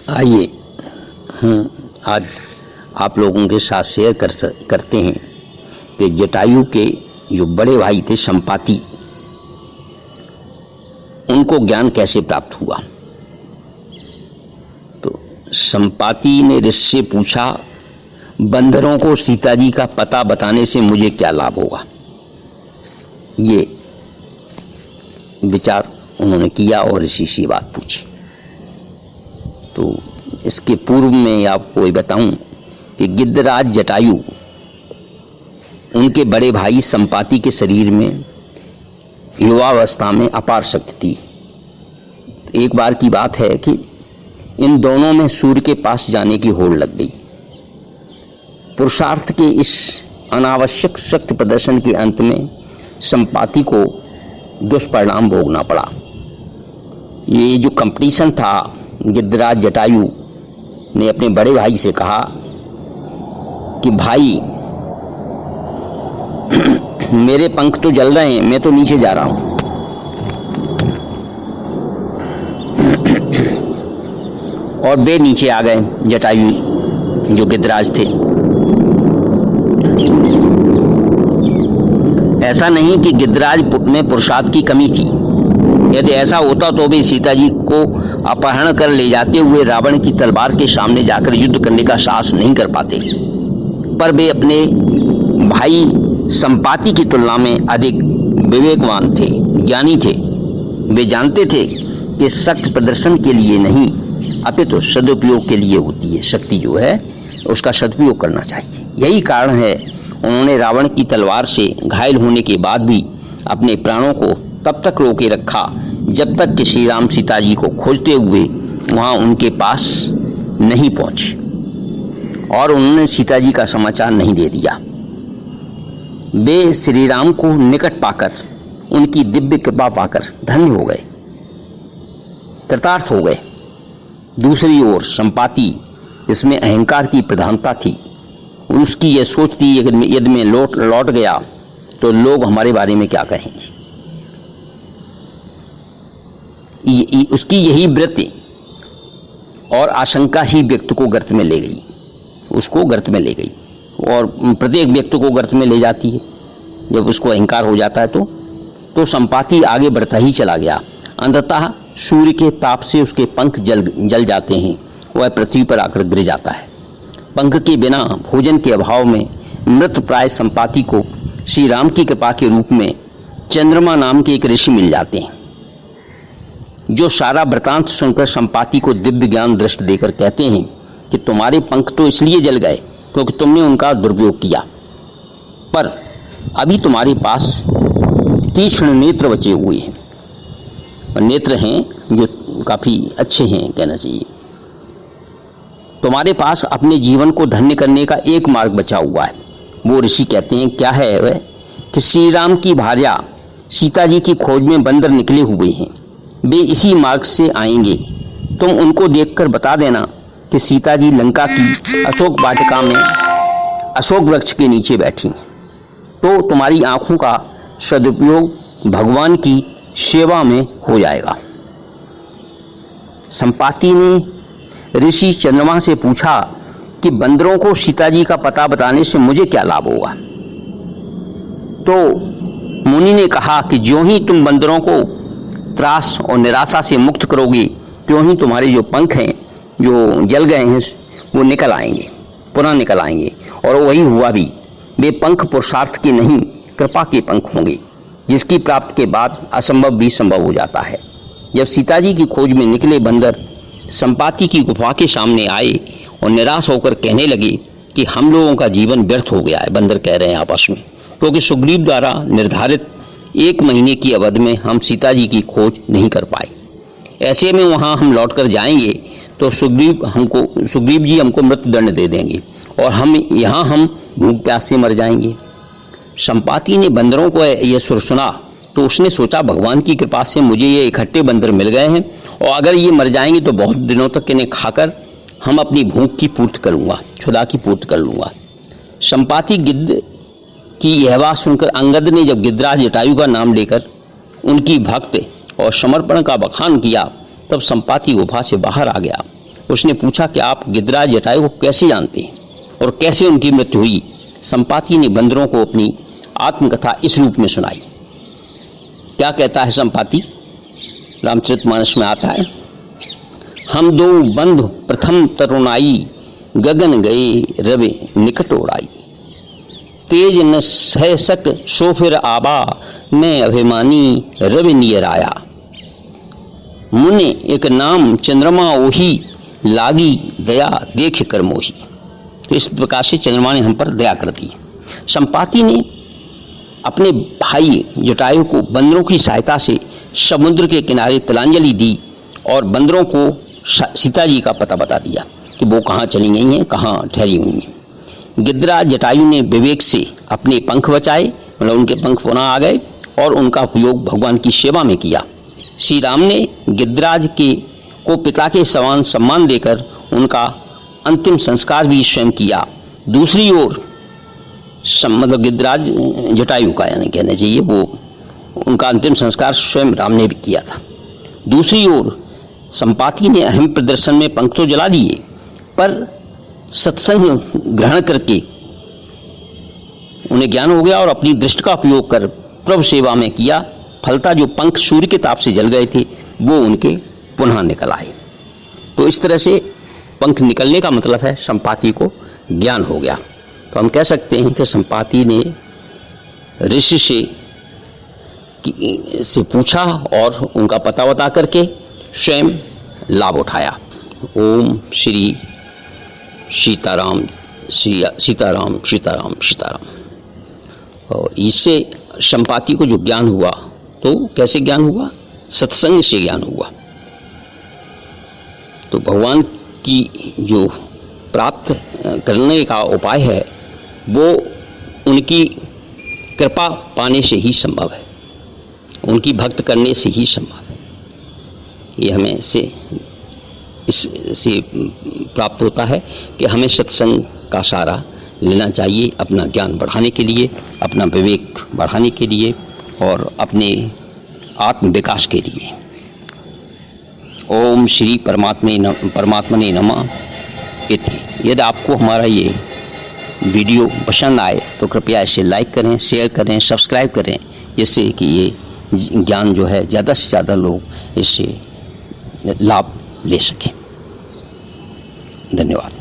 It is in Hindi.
आइए हम आज आप लोगों के साथ शेयर करते हैं कि जटायु के जो बड़े भाई थे संपाति, उनको ज्ञान कैसे प्राप्त हुआ। तो संपाति ने ऋषि से पूछा, बंदरों को सीता जी का पता बताने से मुझे क्या लाभ होगा। ये विचार उन्होंने किया और ऋषि से बात पूछी। तो इसके पूर्व में आपको ये बताऊं कि गिद्धराज जटायु, उनके बड़े भाई संपाति के शरीर में युवावस्था में अपार शक्ति थी। एक बार की बात है कि इन दोनों में सूर्य के पास जाने की होड़ लग गई। पुरुषार्थ के इस अनावश्यक शक्ति प्रदर्शन के अंत में संपाति को दुष्परिणाम भोगना पड़ा। ये जो कंपटीशन था, गिद्धराज जटायु ने अपने बड़े भाई से कहा कि भाई मेरे पंख तो जल रहे हैं, मैं तो नीचे जा रहा हूं। और वे नीचे आ गए, जटायु जो गिद्धराज थे। ऐसा नहीं कि गिद्धराज में पुरुषार्थ की कमी थी। यदि ऐसा होता तो वे सीता जी को अपहरण कर ले जाते हुए रावण की तलवार के सामने जाकर युद्ध करने का साहस नहीं कर पाते। पर वे अपने भाई संपाति की तुलना में अधिक विवेकवान थे, ज्ञानी थे। वे जानते थे कि शक्ति प्रदर्शन के लिए नहीं अपितु सदुपयोग के लिए होती है। शक्ति जो है उसका सदुपयोग करना चाहिए। यही कारण है उन्होंने रावण की तलवार से घायल होने के बाद भी अपने प्राणों को तब तक रोके रखा जब तक कि श्री राम सीता जी को खोजते हुए वहां उनके पास नहीं पहुंचे और उन्होंने सीता जी का समाचार नहीं दे दिया। वे श्री राम को निकट पाकर, उनकी दिव्य कृपा पाकर धन्य हो गए, कृतार्थ हो गए। दूसरी ओर संपाति, इसमें अहंकार की प्रधानता थी। उसकी यह सोच थी यदि मैं लौट गया तो लोग हमारे बारे में क्या कहेंगे। उसकी यही वृत्ति और आशंका ही व्यक्ति को गर्त में ले गई, उसको गर्त में ले गई और प्रत्येक व्यक्ति को गर्त में ले जाती है जब उसको अहंकार हो जाता है। तो संपाति आगे बढ़ता ही चला गया। अंततः सूर्य के ताप से उसके पंख जल जाते हैं, वह पृथ्वी पर आकर गिर जाता है। पंख के बिना, भोजन के अभाव में मृत प्राय संपाति को श्री राम की कृपा के रूप में चंद्रमा नाम के एक ऋषि मिल जाते हैं, जो सारा वृतांत सुनकर संपाति को दिव्य ज्ञान दृष्टि देकर कहते हैं कि तुम्हारे पंख तो इसलिए जल गए क्योंकि तुमने उनका दुरुपयोग किया, पर अभी तुम्हारे पास तीक्ष्ण नेत्र बचे हुए हैं। और नेत्र हैं जो काफी अच्छे हैं, कहना चाहिए। तुम्हारे पास अपने जीवन को धन्य करने का एक मार्ग बचा हुआ है। वो ऋषि कहते हैं, क्या है वह? कि श्री राम की भार्या सीता जी की खोज में बंदर निकले हुए हैं, वे इसी मार्ग से आएंगे। तुम उनको देखकर बता देना कि सीता जी लंका की अशोक वाटिका में अशोक वृक्ष के नीचे बैठी हैं। तो तुम्हारी आंखों का सदुपयोग भगवान की सेवा में हो जाएगा। संपाति ने ऋषि चंद्रमा से पूछा कि बंदरों को सीता जी का पता बताने से मुझे क्या लाभ होगा। तो मुनि ने कहा कि जो ही तुम बंदरों को त्रास और निराशा से मुक्त करोगे, त्यों ही तुम्हारे जो पंख हैं जो जल गए हैं वो निकल आएंगे, पुनः निकल आएंगे। और वही हुआ भी। वे पंख पुरुषार्थ के नहीं, कृपा के पंख होंगे, जिसकी प्राप्ति के बाद असंभव भी संभव हो जाता है। जब सीता जी की खोज में निकले बंदर संपाति की गुफा के सामने आए और निराश होकर कहने लगे कि हम लोगों का जीवन व्यर्थ हो गया है। बंदर कह रहे हैं आपस में, क्योंकि सुग्रीव द्वारा निर्धारित 1 महीने की अवधि में हम सीता जी की खोज नहीं कर पाए। ऐसे में वहां हम लौटकर जाएंगे तो सुग्रीव जी हमको मृत्युदंड दे देंगे और हम भूख प्यास से मर जाएंगे। संपाति ने बंदरों को यह सुर सुना तो उसने सोचा, भगवान की कृपा से मुझे ये इकट्ठे बंदर मिल गए हैं और अगर ये मर जाएंगे तो बहुत दिनों तक इन्हें खाकर हम अपनी भूख की पूर्ति कर लूँगा, क्षुधा की पूर्ति कर लूँगा। संपाति गिद्ध की यह बात सुनकर अंगद ने जब गिद्धराज जटायु का नाम लेकर उनकी भक्ति और समर्पण का बखान किया, तब संपाति गुफा से बाहर आ गया। उसने पूछा कि आप गिद्धराज जटायु को कैसे जानते हैं और कैसे उनकी मृत्यु हुई। संपाति ने बंदरों को अपनी आत्मकथा इस रूप में सुनाई। क्या कहता है संपाति? रामचरितमानस में आता है, हम दो बंधु प्रथम तरुणाई, गगन गए रवि निकट ओढ़ाई। तेज न सह सक सो फिर आबा, मैं अभिमानी रवि नियर आया। मुने एक नाम चंद्रमा ओही, लागी दया देख कर मोही। तो इस प्रकार से चंद्रमा ने हम पर दया कर दी। संपाति ने अपने भाई जटायु को बंदरों की सहायता से समुद्र के किनारे तिलांजलि दी और बंदरों को सीता जी का पता बता दिया कि वो कहाँ चली गई हैं, कहाँ ठहरी हुई हैं। गिद्धराज जटायु ने विवेक से अपने पंख बचाए, मतलब उनके पंख पुनः आ गए और उनका उपयोग भगवान की सेवा में किया। श्री राम ने गिद्धराज को पिता के समान सम्मान देकर उनका अंतिम संस्कार भी स्वयं किया। दूसरी ओर मतलब गिद्धराज जटायु का यानी कहना चाहिए, वो उनका अंतिम संस्कार स्वयं राम ने भी किया था। दूसरी ओर संपाति ने अहम प्रदर्शन में पंख तो जला दिए, पर सत्संग ग्रहण करके उन्हें ज्ञान हो गया और अपनी दृष्टि का उपयोग कर प्रभु सेवा में किया। फलता जो पंख सूर्य के ताप से जल गए थे वो उनके पुनः निकल आए। तो इस तरह से पंख निकलने का मतलब है संपाति को ज्ञान हो गया। तो हम कह सकते हैं कि संपाति ने ऋषि से पूछा और उनका पता बता करके स्वयं लाभ उठाया। ओम श्री सीताराम, सीताराम सीताराम सीताराम। और इससे संपाति को जो ज्ञान हुआ, तो कैसे ज्ञान हुआ? सत्संग से ज्ञान हुआ। तो भगवान की जो प्राप्त करने का उपाय है वो उनकी कृपा पाने से ही संभव है, उनकी भक्त करने से ही संभव है। ये हमें इससे प्राप्त होता है कि हमें सत्संग का सहारा लेना चाहिए अपना ज्ञान बढ़ाने के लिए, अपना विवेक बढ़ाने के लिए और अपने आत्म विकास के लिए। ओम श्री परमात्मने नमः इति। यदि आपको हमारा ये वीडियो पसंद आए तो कृपया इसे लाइक करें, शेयर करें, सब्सक्राइब करें, जिससे कि ये ज्ञान जो है ज़्यादा से ज़्यादा लोग इससे लाभ ले सकें। धन्यवाद।